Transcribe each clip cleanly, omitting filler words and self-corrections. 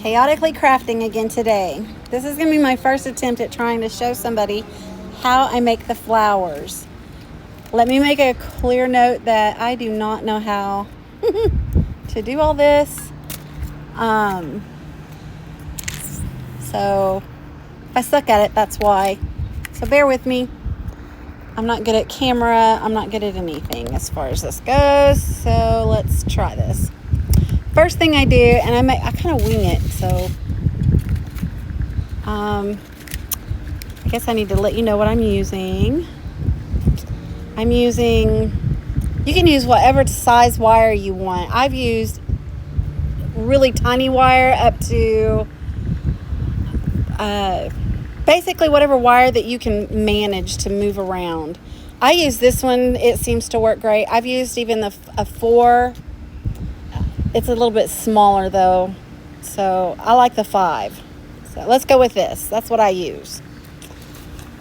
Chaotically crafting again today. This is going to be my first attempt at trying to show somebody how I make the flowers. Let me make a clear note that I do not know how to do all this. So if I suck at it, that's why. So bear with me. I'm not good at camera. I'm not good at anything as far as this goes. So let's try this. First thing I do, and I kind of wing it. So I guess I need to let you know what I'm using. You can use whatever size wire you want. I've used really tiny wire up to basically whatever wire that you can manage to move around. I use this one. It seems to work great. I've used even a 4. It's a little bit smaller though, so I like the 5. So let's go with this. That's what I use.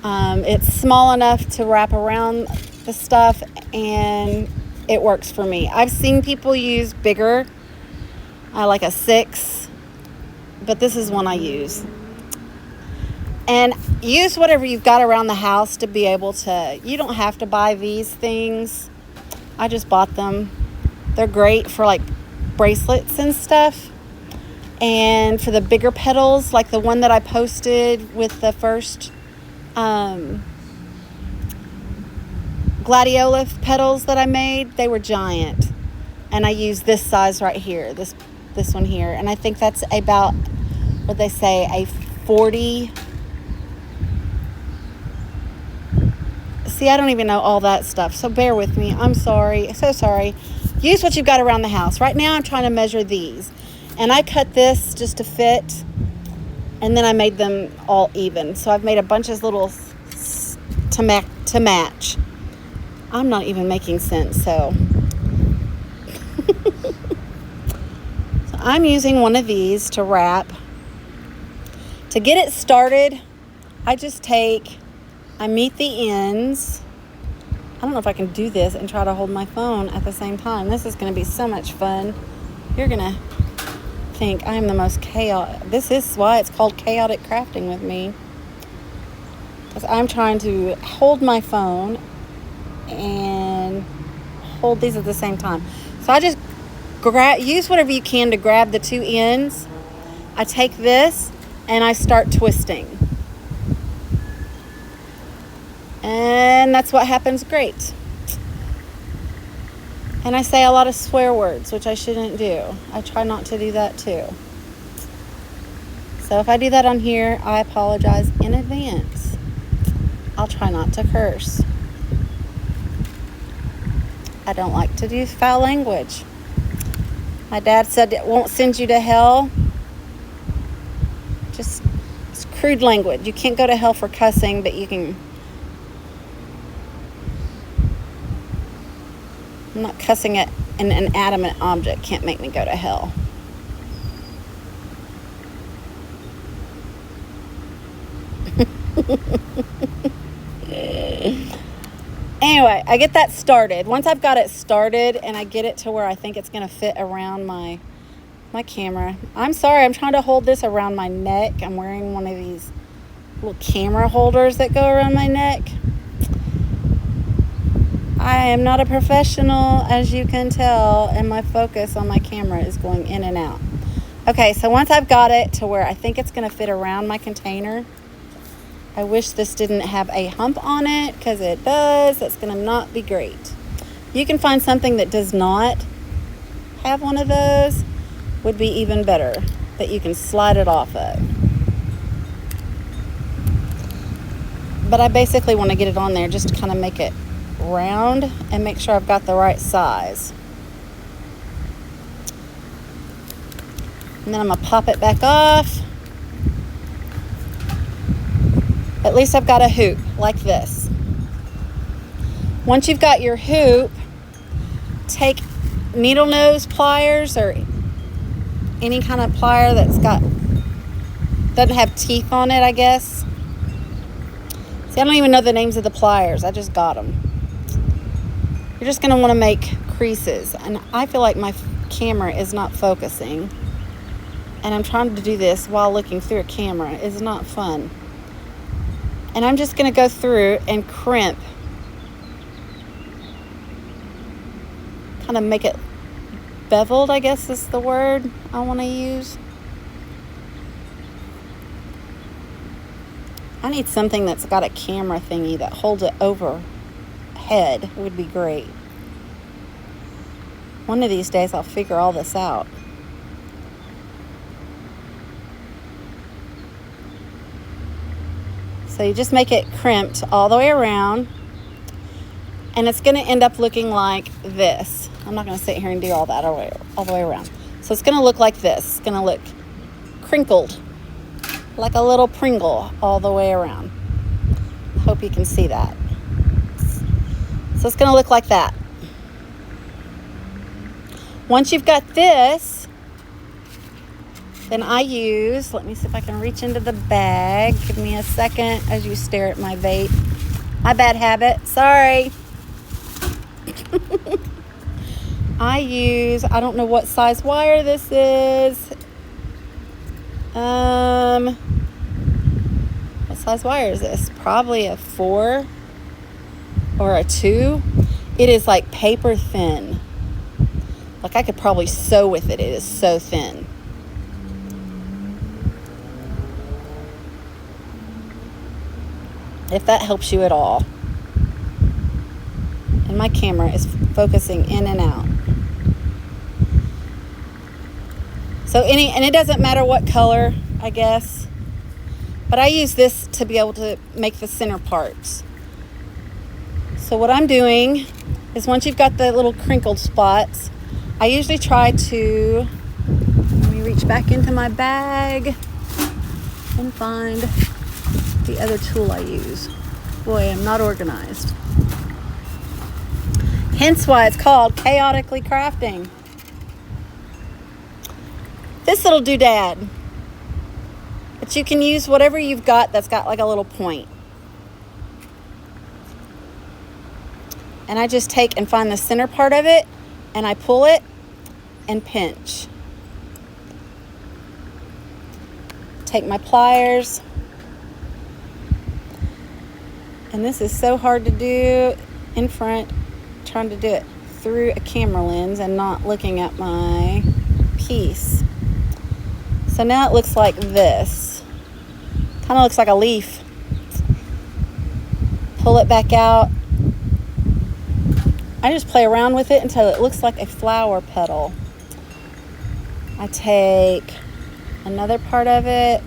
It's small enough to wrap around the stuff, and it works for me. I've seen people use bigger, like a 6, but this is one I use. And use whatever you've got around the house to be able to, you don't have to buy these things. I just bought them. They're great for like bracelets and stuff. And for the bigger petals, like the one that I posted with the first gladiola petals that I made, they were giant. And I used this size right here, this one here. And I think that's about, what they say, a 40. See, I don't even know all that stuff, so bear with me. I'm sorry, so sorry. Use what you've got around the house. Right now I'm trying to measure these. And I cut this just to fit, and then I made them all even. So I've made a bunch of little to match. I'm not even making sense, so. So I'm using one of these to wrap. To get it started, I meet the ends. I don't know if I can do this and try to hold my phone at the same time. This is going to be so much fun. You're going to think I am the most chaotic. This is why it's called chaotic crafting with me. Because I'm trying to hold my phone and hold these at the same time. So I just use whatever you can to grab the 2 ends. I take this and I start twisting. And that's what happens great. And I say a lot of swear words, which I shouldn't do. I try not to do that too. So if I do that on here, I apologize in advance. I'll try not to curse. I don't like to do foul language. My dad said it won't send you to hell. Just, it's crude language. You can't go to hell for cussing, but you can. I'm not cussing at an inanimate object. Can't make me go to hell. Anyway, I get that started. Once I've got it started and I get it to where I think it's going to fit around my camera. I'm sorry, I'm trying to hold this around my neck. I'm wearing one of these little camera holders that go around my neck. I am not a professional, as you can tell, and my focus on my camera is going in and out. Okay, so once I've got it to where I think it's going to fit around my container, I wish this didn't have a hump on it, because it does. That's going to not be great. You can find something that does not have one of those, would be even better, that you can slide it off of. But I basically want to get it on there just to kind of make it round and make sure I've got the right size. And then I'm going to pop it back off. At least I've got a hoop like this. Once you've got your hoop, take needle nose pliers or any kind of plier doesn't have teeth on it, I guess. See, I don't even know the names of the pliers. I just got them. You're just going to want to make creases. And I feel like my camera is not focusing. And I'm trying to do this while looking through a camera. It's not fun. And I'm just going to go through and crimp. Kind of make it beveled, I guess is the word I want to use. I need something that's got a camera thingy that holds it overhead. It would be great. One of these days I'll figure all this out. So you just make it crimped all the way around. And it's going to end up looking like this. I'm not going to sit here and do all that all the way around. So it's going to look like this. It's going to look crinkled, like a little Pringle all the way around. Hope you can see that. So it's going to look like that. Once you've got this, then I use, let me see if I can reach into the bag. Give me a second as you stare at my vape. My bad habit. Sorry. I don't know what size wire this is. What size wire is this? Probably a 4 or a 2. It is like paper thin. Like I could probably sew with it. It is so thin. If that helps you at all. And my camera is focusing in and out. So and it doesn't matter what color, I guess. But I use this to be able to make the center parts. So what I'm doing is once you've got the little crinkled spots, I usually try to, let me reach back into my bag and find the other tool I use. Boy, I'm not organized. Hence why it's called chaotically crafting. This little doodad. But you can use whatever you've got that's got like a little point. And I just take and find the center part of it and I pull it and pinch. Take my pliers. And this is so hard to do in front, trying to do it through a camera lens and not looking at my piece. So now it looks like this. Kind of looks like a leaf. Pull it back out. I just play around with it until it looks like a flower petal. I take another part of it.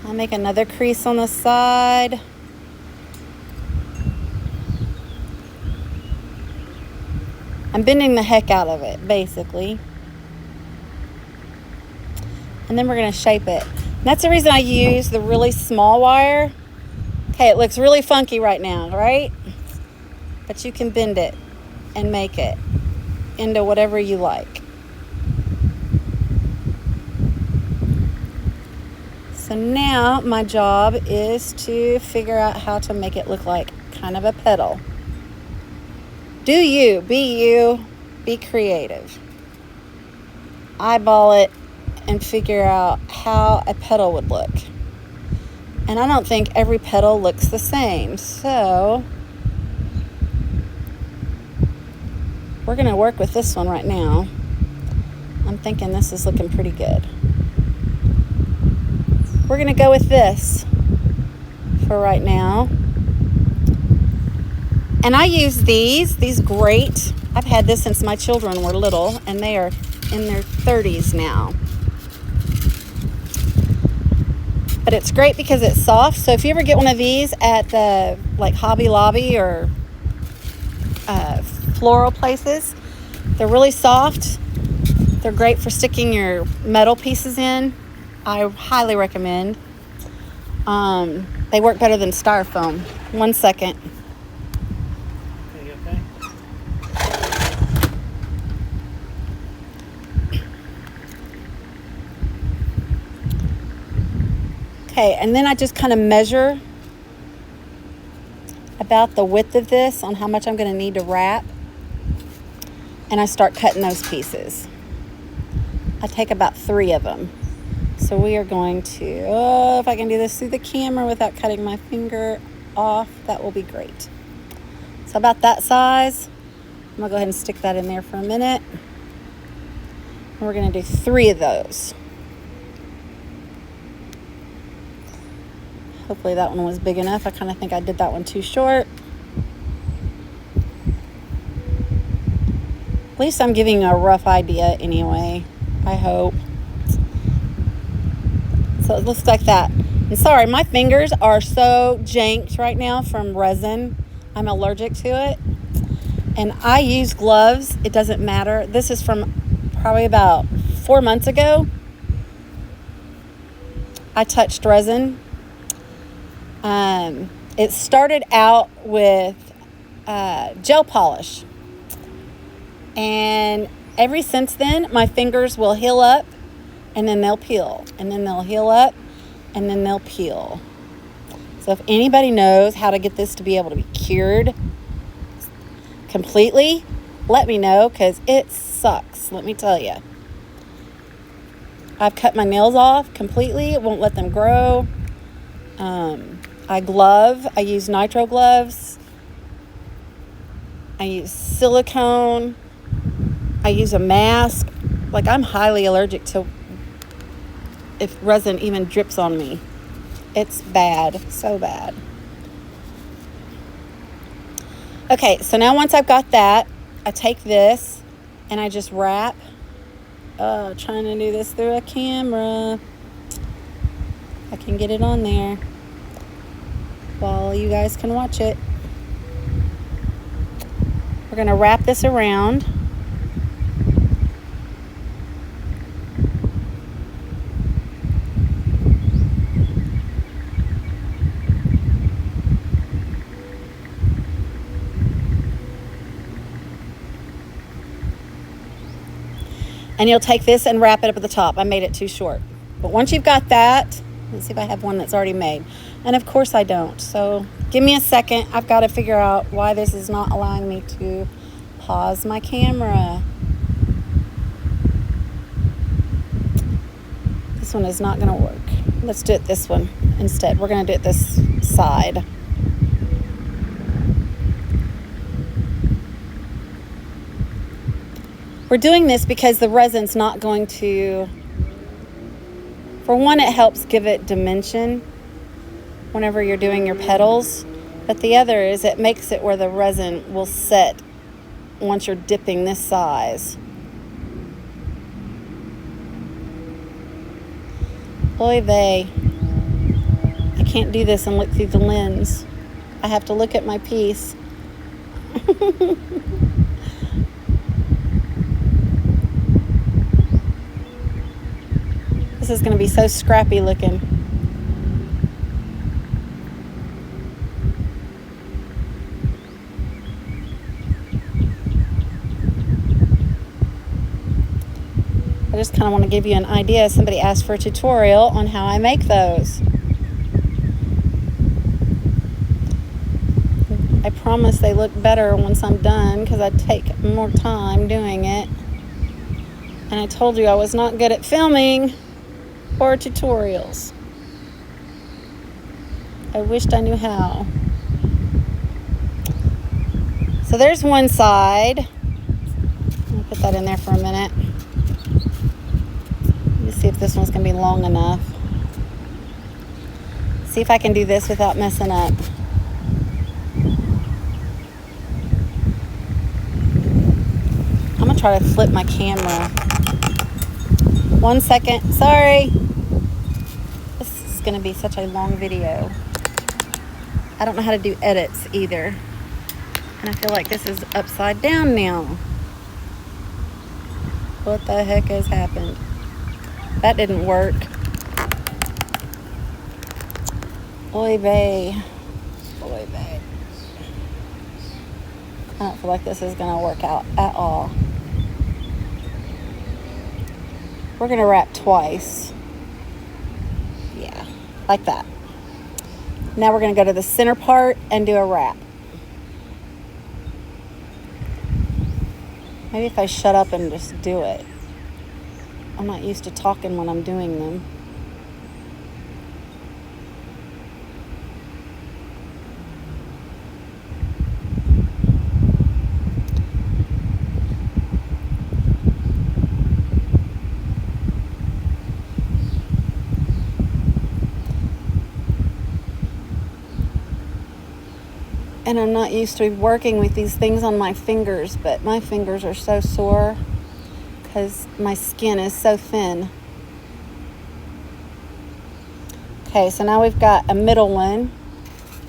I make another crease on the side. I'm bending the heck out of it, basically. And then we're going to shape it. And that's the reason I use the really small wire. Okay, it looks really funky right now, right? But you can bend it and make it into whatever you like. So now my job is to figure out how to make it look like kind of a petal. Do you, be creative. Eyeball it and figure out how a petal would look. And I don't think every petal looks the same. So we're going to work with this one right now. I'm thinking this is looking pretty good. We're going to go with this for right now. And I use these grate. I've had this since my children were little, and they are in their 30s now. But it's great because it's soft. So if you ever get one of these at the like Hobby Lobby or floral places, they're really soft. They're great for sticking your metal pieces in. I highly recommend. They work better than styrofoam. 1 second. Okay, and then I just kind of measure about the width of this on how much I'm going to need to wrap. And I start cutting those pieces. I take about 3 of them. So we are going to, oh, if I can do this through the camera without cutting my finger off, that will be great. So about that size. I'm going to go ahead and stick that in there for a minute. And we're going to do 3 of those. Hopefully that one was big enough. I kind of think I did that one too short. At least I'm giving you a rough idea anyway, I hope. So it looks like that. And sorry, my fingers are so janked right now from resin. I'm allergic to it. And I use gloves. It doesn't matter. This is from probably about 4 months ago. I touched resin. It started out with gel polish. And ever since then, my fingers will heal up and then they'll peel. And then they'll heal up and then they'll peel. So if anybody knows how to get this to be able to be cured completely, let me know, because it sucks, let me tell you. I've cut my nails off completely. It won't let them grow. I use nitro gloves. I use silicone. I use a mask. Like, I'm highly allergic to if resin even drips on me. It's bad, so bad. Okay, so now once I've got that, I take this and I just wrap. Trying to do this through a camera. I can get it on there while you guys can watch it. We're going to wrap this around. And you'll take this and wrap it up at the top. I made it too short. But once you've got that, let's see if I have one that's already made. And of course I don't. So give me a second. I've got to figure out why this is not allowing me to pause my camera. This one is not going to work. Let's do it this one instead. We're going to do it this side. We're doing this because the resin's not going to, for one, it helps give it dimension whenever you're doing your petals. But the other is it makes it where the resin will set once you're dipping this size. Oy vey. I can't do this and look through the lens. I have to look at my piece. This is going to be so scrappy looking. I just kind of want to give you an idea. Somebody asked for a tutorial on how I make those. I promise they look better once I'm done because I take more time doing it. And I told you I was not good at filming or tutorials. I wished I knew how. So there's one side. I'll put that in there for a minute. Let me see if this one's going to be long enough. See if I can do this without messing up. I'm going to try to flip my camera. 1 second. Sorry. This is going to be such a long video. I don't know how to do edits either. And I feel like this is upside down now. What the heck has happened? That didn't work. Oy vey. Oy vey. I don't feel like this is going to work out at all. We're going to wrap twice. Yeah, like that. Now we're going to go to the center part and do a wrap. Maybe if I shut up and just do it. I'm not used to talking when I'm doing them. And I'm not used to working with these things on my fingers, but my fingers are so sore because my skin is so thin. Okay, so now we've got a middle one.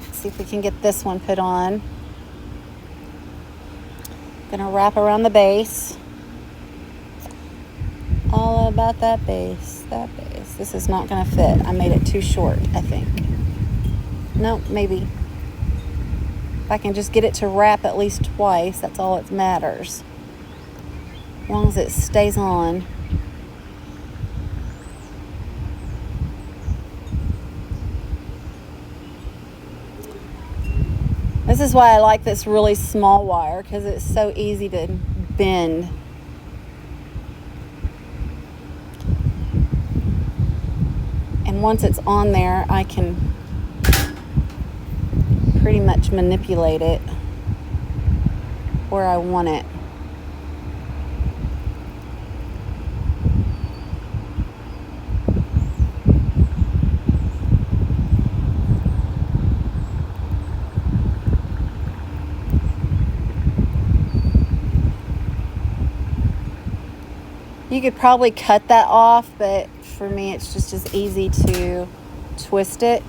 Let's see if we can get this one put on. Gonna wrap around the base. All about that base, that base. This is not gonna fit. I made it too short, I think. No, maybe. If I can just get it to wrap at least twice, that's all that matters. As long as it stays on. This is why I like this really small wire, because it's so easy to bend. And once it's on there, I can pretty much manipulate it where I want it. You could probably cut that off, but for me it's just as easy to twist it.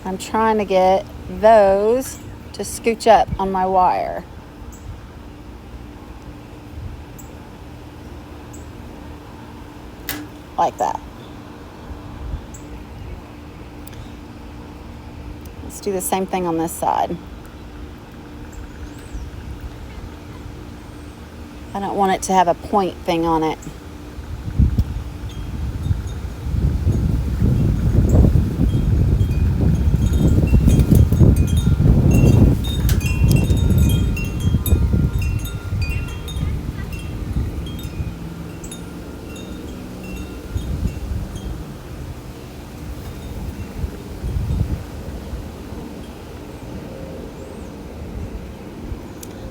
I'm trying to get those to scooch up on my wire. Like that. Let's do the same thing on this side. I don't want it to have a point thing on it.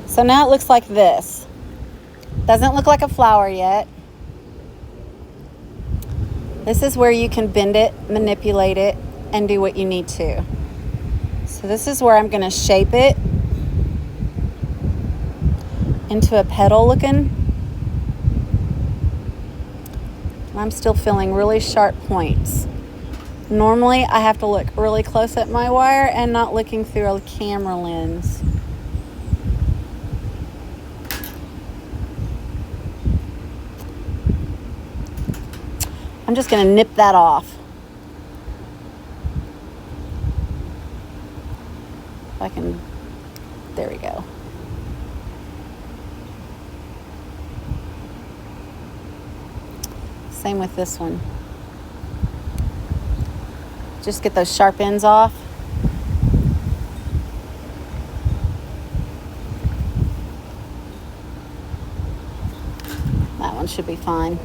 So now it looks like this. Doesn't look like a flower yet. This is where you can bend it, manipulate it, and do what you need to. So this is where I'm going to shape it into a petal looking. I'm still feeling really sharp points. Normally I have to look really close at my wire and not looking through a camera lens. I'm just going to nip that off. If I can, there we go. Same with this one. Just get those sharp ends off. That one should be fine.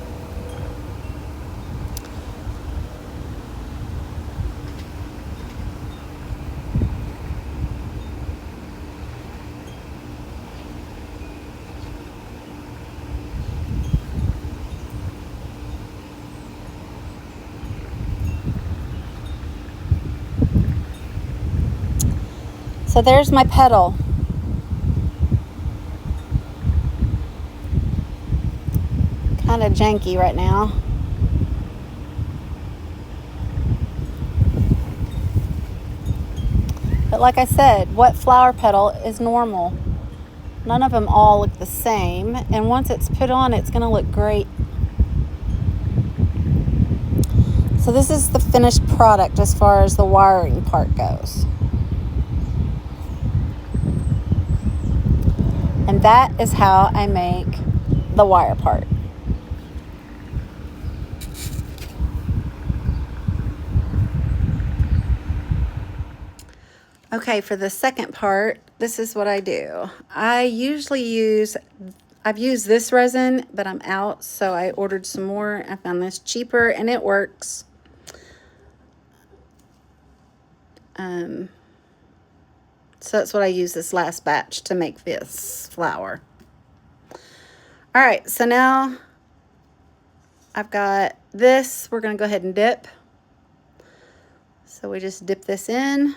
So there's my petal. Kind of janky right now. But like I said, what flower petal is normal? None of them all look the same. And once it's put on, it's going to look great. So this is the finished product as far as the wiring part goes. And that is how I make the wire part. Okay, for the second part, this is what I do. I've used this resin, but I'm out, so I ordered some more. I found this cheaper, and it works. So that's what I use this last batch to make this flower. All right, so now I've got this. We're going to go ahead and dip. So we just dip this in.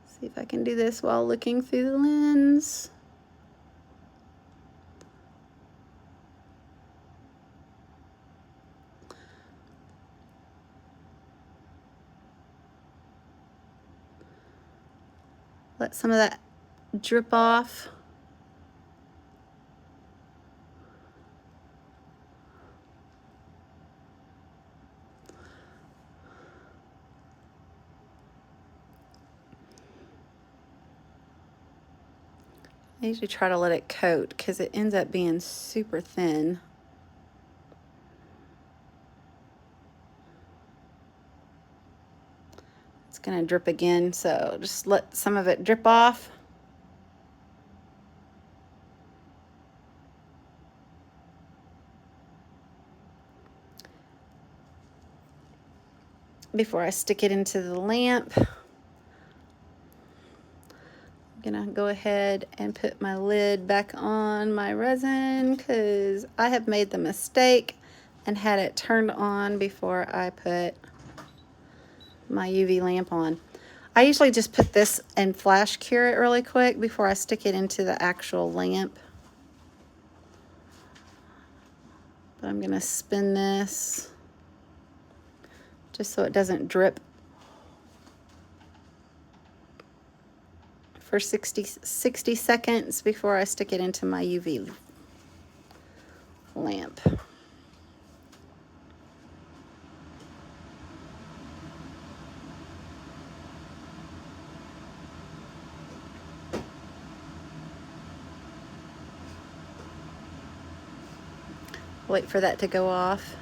See if I can do this while looking through the lens. Let some of that drip off. I usually try to let it coat because it ends up being super thin. It's going to drip again, so just let some of it drip off. Before I stick it into the lamp, I'm gonna go ahead and put my lid back on my resin because I have made the mistake and had it turned on before I put my UV lamp on. I usually just put this and flash cure it really quick before I stick it into the actual lamp. But I'm gonna spin this just so it doesn't drip for 60 seconds before I stick it into my UV lamp. Wait for that to go off.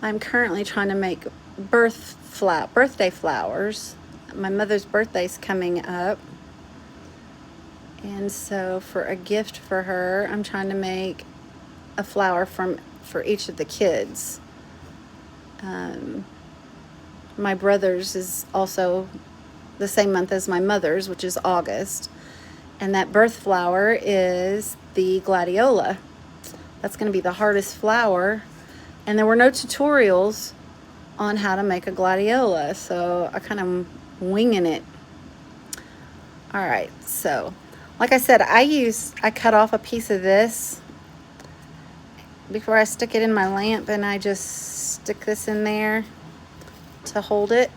I'm currently trying to make birthday flowers. My mother's birthday's coming up. And so for a gift for her, I'm trying to make a flower for each of the kids. My brother's is also the same month as my mother's, which is August. And that birth flower is the gladiola. That's going to be the hardest flower. And there were no tutorials on how to make a gladiola, so I kind of winging it. All right, so like I said, I cut off a piece of this before I stick it in my lamp, and I just stick this in there to hold it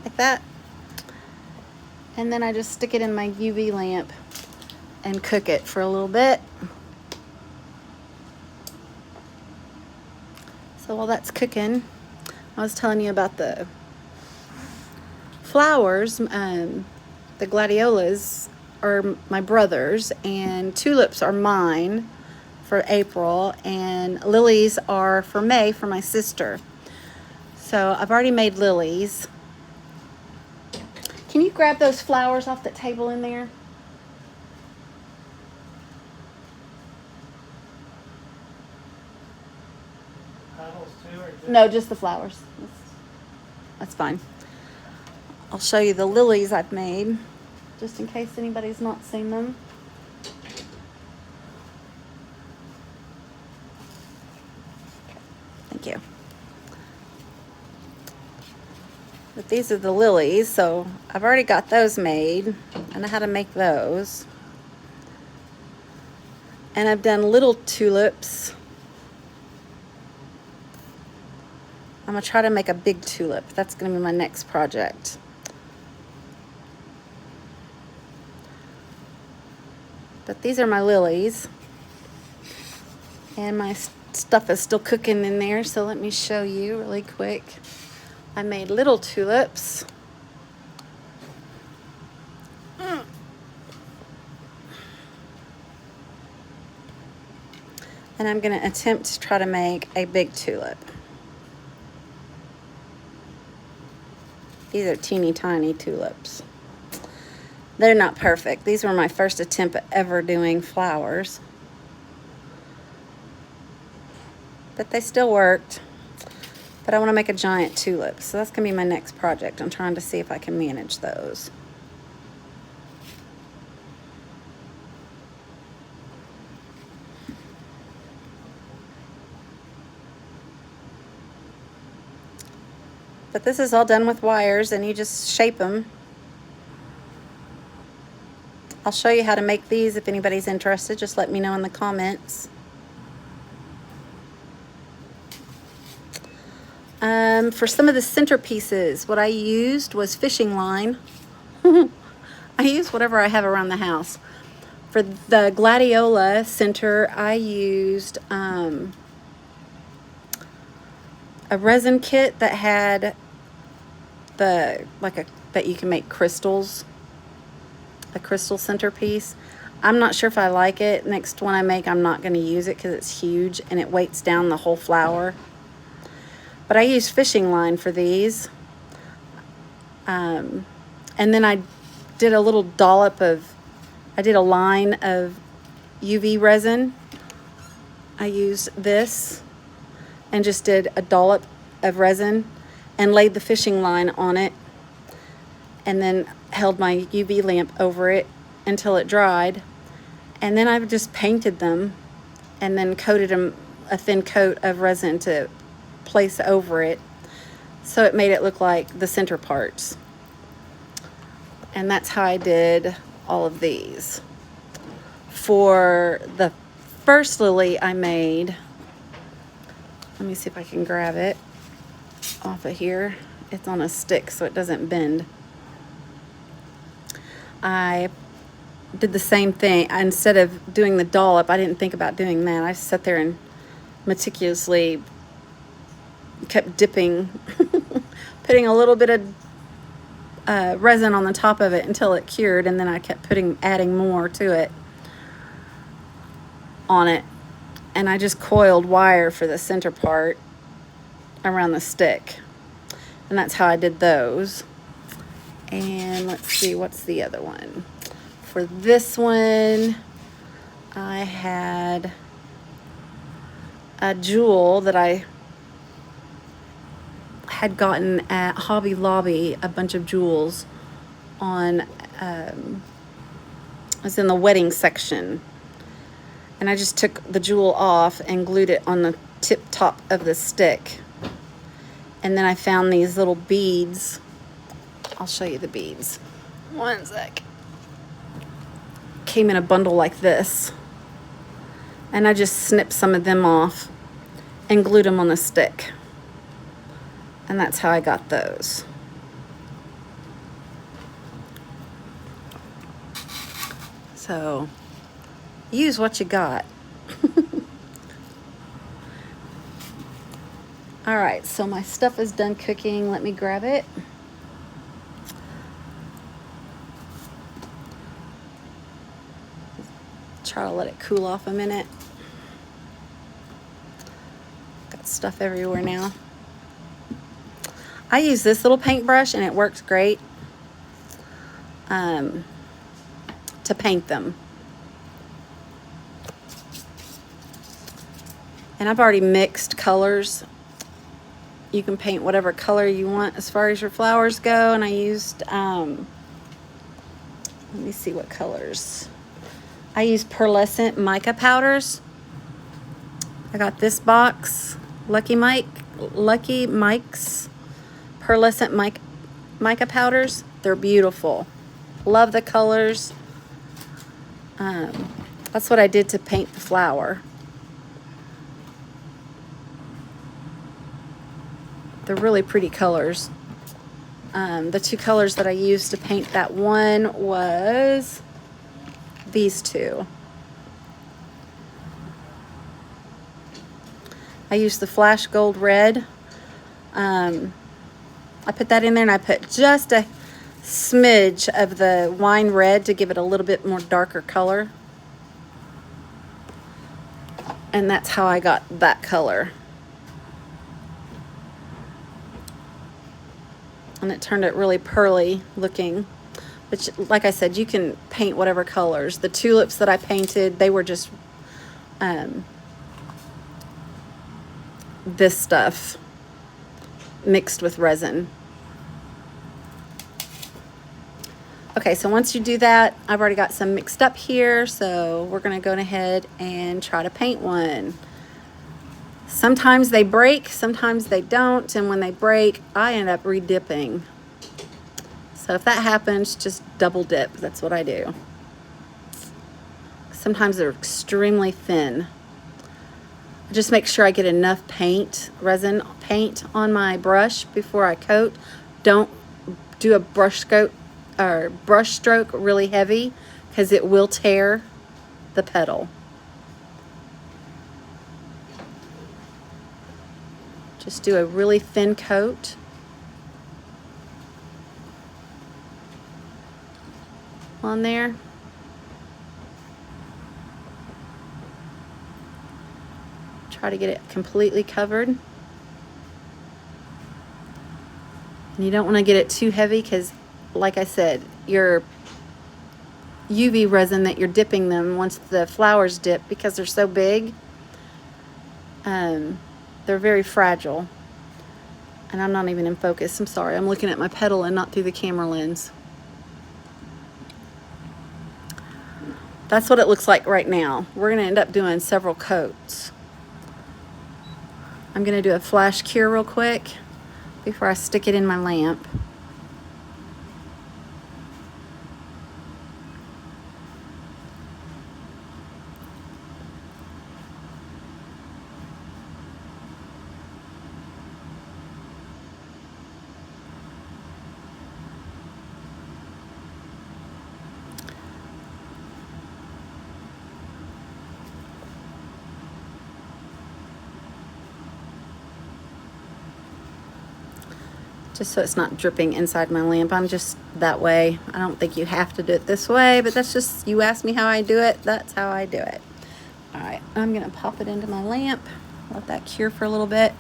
like that. And then I just stick it in my UV lamp and cook it for a little bit. So while that's cooking, I was telling you about the flowers. The gladiolas are my brother's, and tulips are mine for April, and lilies are for May for my sister. So I've already made lilies. Can you grab those flowers off the table in there? No, just the flowers. That's fine. I'll show you the lilies I've made, just in case anybody's not seen them. Thank you. But these are the lilies, so I've already got those made. I know how to make those. And I've done little tulips. I'm going to try to make a big tulip. That's going to be my next project. But these are my lilies. And my stuff is still cooking in there, so let me show you really quick I made little tulips. And I'm going to attempt to try to make a big tulip. These are teeny tiny tulips. They're not perfect. These were my first attempt at ever doing flowers. But they still worked. But I want to make a giant tulip. So that's going to be my next project. I'm trying to see if I can manage those. But this is all done with wires, and you just shape them. I'll show you how to make these if anybody's interested. Just let me know in the comments. For some of the centerpieces, what I used was fishing line. I use whatever I have around the house. For the gladiola center, I used a resin kit that had that you can make crystals, a crystal centerpiece. I'm not sure if I like it. Next one I make, I'm not going to use it because it's huge and it weights down the whole flower. But I used fishing line for these. And then I did a little dollop of, I did a line of UV resin. I used this and just did a dollop of resin and laid the fishing line on it, and then held my UV lamp over it until it dried. And then I just painted them and then coated them a thin coat of resin to place over it, so it made it look like the center parts. And that's how I did all of these. For the first lily I made, let me see if I can grab it off of here. It's on a stick so it doesn't bend. I did the same thing. Instead of doing the dollop, I didn't think about doing that. I sat there and meticulously kept dipping, putting a little bit of resin on the top of it until it cured, and then I kept adding more to it on it. And I just coiled wire for the center part around the stick, and that's how I did those. And let's see, what's the other one? For this one, I had a jewel that I had gotten at Hobby Lobby, a bunch of jewels on, it was in the wedding section. And I just took the jewel off and glued it on the tip top of the stick. And then I found these little beads. I'll show you the beads. One sec. Came in a bundle like this. And I just snipped some of them off and glued them on the stick. And that's how I got those. So, use what you got. All right, so my stuff is done cooking. Let me grab it. Try to let it cool off a minute. Got stuff everywhere now. I use this little paintbrush and it works great to paint them. And I've already mixed colors. You can paint whatever color you want as far as your flowers go. And I used, let me see what colors. I used pearlescent mica powders. I got this box, Lucky Mike's pearlescent mica powders. They're beautiful. Love the colors. That's what I did to paint the flower. They're really pretty colors. The two colors that I used to paint that one was these two. I used the Flash Gold Red. I put that in there, and I put just a smidge of the wine red to give it a little bit more darker color. And that's how I got that color. And it turned it really pearly looking. Which, like I said, you can paint whatever colors. The tulips that I painted, they were just this stuff mixed with resin. Okay, so once you do that, I've already got some mixed up here, so we're gonna go ahead and try to paint one. Sometimes they break, sometimes they don't, and when they break, I end up re-dipping. So if that happens, just double dip. That's what I do. Sometimes they're extremely thin. Just make sure I get enough paint, resin paint on my brush before I coat. Don't do a brush stroke really heavy, because it will tear the petal. Just do a really thin coat. On there. Try to get it completely covered. And you don't want to get it too heavy, because like I said, your UV resin that you're dipping them, once the flowers dip, because they're so big, they're very fragile. And I'm not even in focus. I'm sorry. I'm looking at my petal and not through the camera lens. That's what it looks like right now. We're going to end up doing several coats. I'm going to do a flash cure real quick before I stick it in my lamp. Just so it's not dripping inside my lamp. I'm just that way. I don't think you have to do it this way, but that's just, you asked me how I do it, that's how I do it. All right, I'm gonna pop it into my lamp, let that cure for a little bit.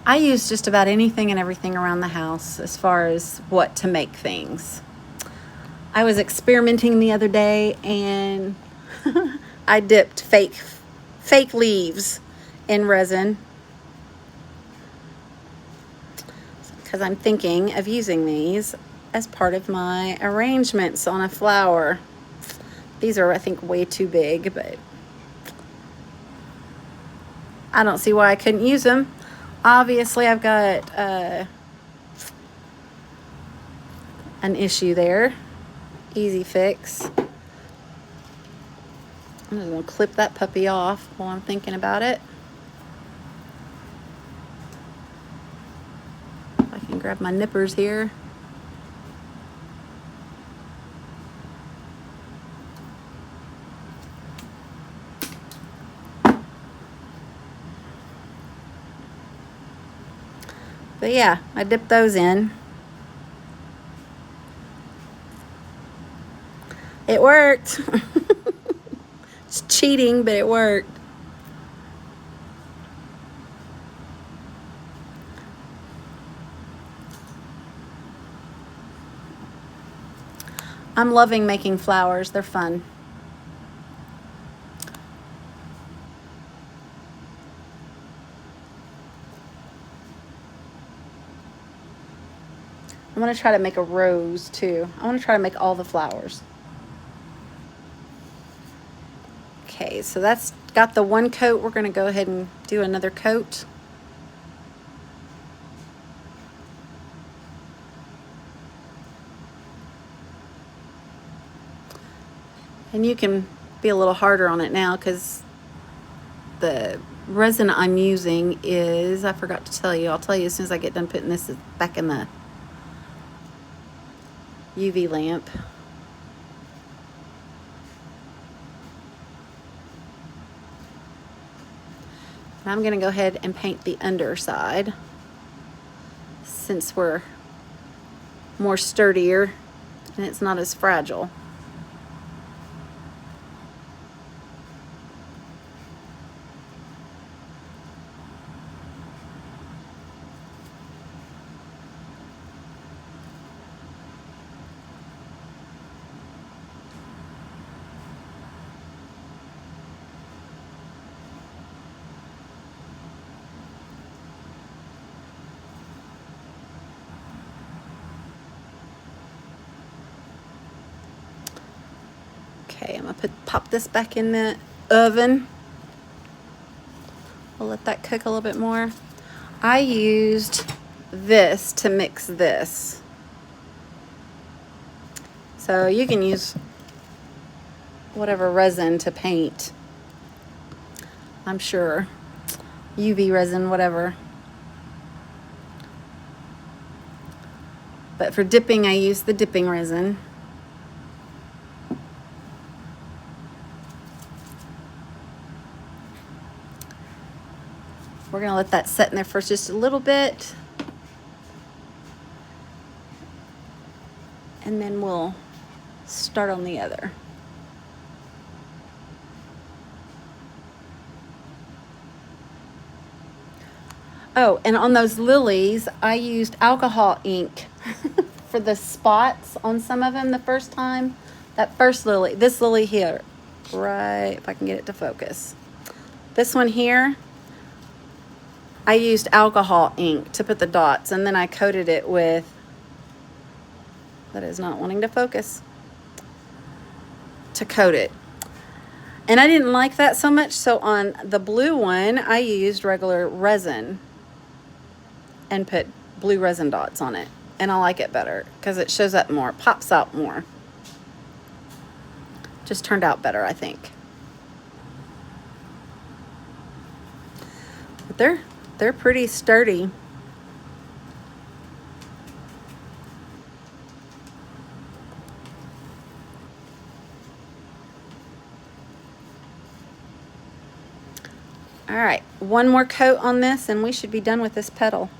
I use just about anything and everything around the house as far as what to make things. I was experimenting the other day, and I dipped fake leaves in resin, because I'm thinking of using these as part of my arrangements on a flower. These are, I think, way too big, but I don't see why I couldn't use them. Obviously, I've got an issue there. Easy fix. I'm just going to clip that puppy off while I'm thinking about it. If I can grab my nippers here. But yeah, I dipped those in. It worked. It's cheating, but it worked. I'm loving making flowers. They're fun. I'm going to try to make a rose too. I want to try to make all the flowers. Okay, so that's got the one coat. We're going to go ahead and do another coat. And you can be a little harder on it now, because the resin I'm using is, I forgot to tell you, I'll tell you as soon as I get done putting this back in the UV lamp. And I'm going to go ahead and paint the underside since we're more sturdier and it's not as fragile. Okay, I'm gonna pop this back in the oven. We'll let that cook a little bit more. I used this to mix this. So you can use whatever resin to paint. I'm sure. UV resin, whatever. But for dipping, I use the dipping resin. We're gonna let that set in there for just a little bit. And then we'll start on the other. Oh, and on those lilies, I used alcohol ink for the spots on some of them the first time. That first lily, this lily here, right, if I can get it to focus. This one here, I used alcohol ink to put the dots, and then I coated it with, that is not wanting to focus, to coat it. And I didn't like that so much, so on the blue one, I used regular resin and put blue resin dots on it. And I like it better because it shows up more, pops out more. Just turned out better, I think. But they're pretty sturdy. All right, one more coat on this and we should be done with this petal.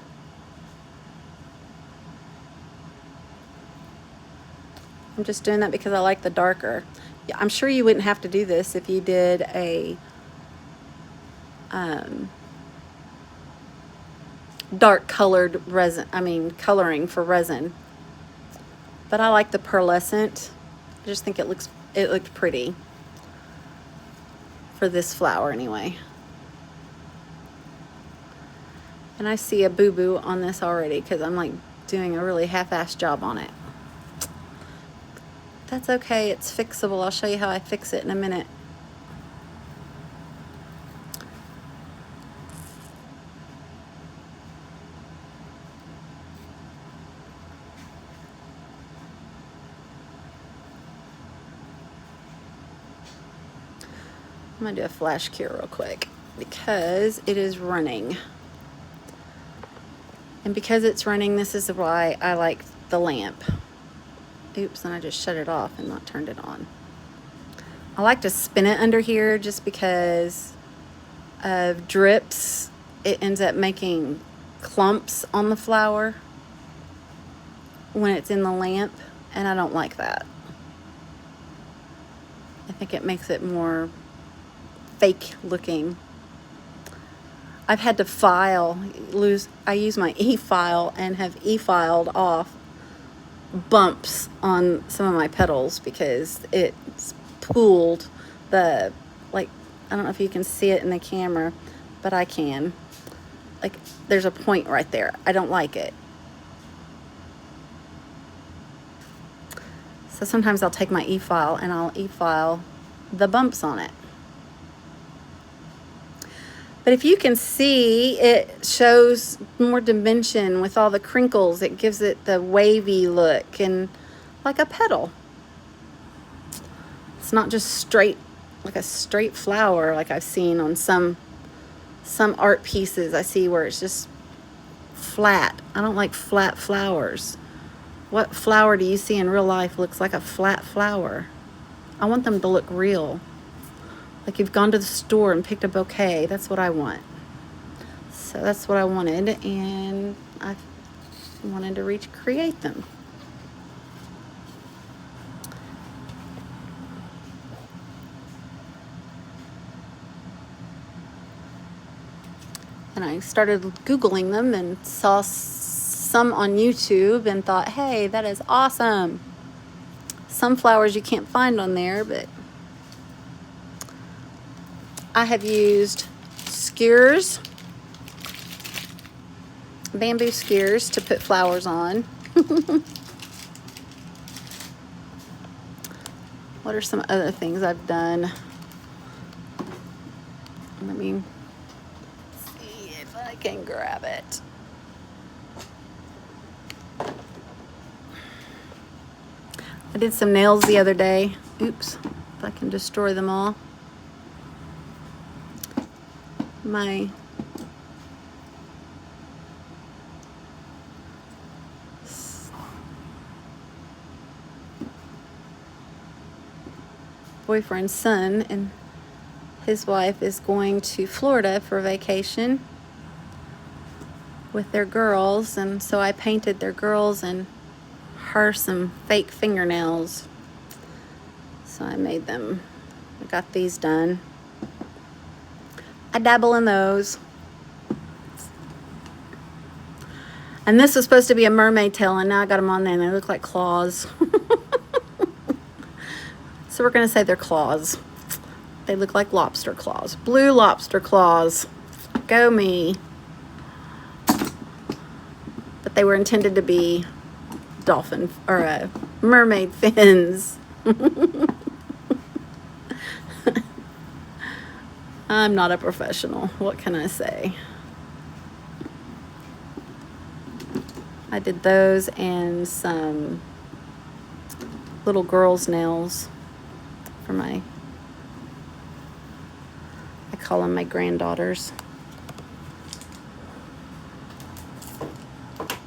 I'm just doing that because I like the darker. Yeah, I'm sure you wouldn't have to do this if you did a dark colored resin, coloring for resin. But I like the pearlescent. I just think it looked pretty for this flower anyway. And I see a boo-boo on this already because I'm like doing a really half-assed job on it. That's okay, it's fixable. I'll show you how I fix it in a minute. I'm gonna do a flash cure real quick because it is running. And because it's running, this is why I like the lamp. Oops, and I just shut it off and not turned it on. I like to spin it under here just because of drips. It ends up making clumps on the flower when it's in the lamp, and I don't like that. I think it makes it more fake looking. I've had to I use my e-file and have e-filed off bumps on some of my petals because it's pooled I don't know if you can see it in the camera, but I can. Like, there's a point right there. I don't like it. So sometimes I'll take my e-file and I'll e-file the bumps on it. But if you can see, it shows more dimension with all the crinkles. It gives it the wavy look and like a petal. It's not just straight, like a straight flower like I've seen on some art pieces I see where it's just flat. I don't like flat flowers. What flower do you see in real life looks like a flat flower? I want them to look real. Like you've gone to the store and picked a bouquet. That's what I want. So that's what I wanted, and I wanted to recreate them. And I started Googling them and saw some on YouTube and thought, hey, that is awesome. Some flowers you can't find on there, but I have used skewers, bamboo skewers, to put flowers on. What are some other things I've done? Let me see if I can grab it. I did some nails the other day. Oops, if I can destroy them all. My boyfriend's son and his wife is going to Florida for vacation with their girls, and so I painted their girls and her some fake fingernails. So I made them. I got these done. I dabble in those. And this was supposed to be a mermaid tail, and now I got them on there and they look like claws. So we're going to say they're claws. They look like lobster claws. Blue lobster claws. Go me. But they were intended to be dolphin or mermaid fins. I'm not a professional. What can I say? I did those and some little girls' nails for I call them my granddaughters. Let's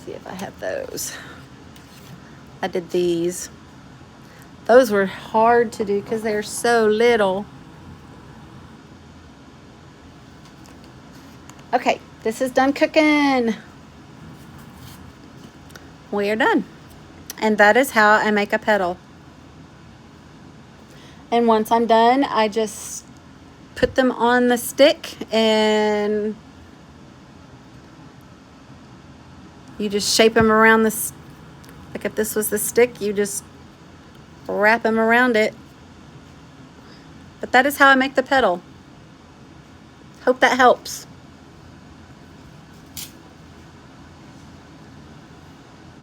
see if I have those. I did these. Those were hard to do because they're so little. Okay, this is done cooking. We are done. And that is how I make a petal. And once I'm done, I just put them on the stick, and you just shape them around this. Like if this was the stick, you just wrap them around it. But that is how I make the petal. Hope that helps.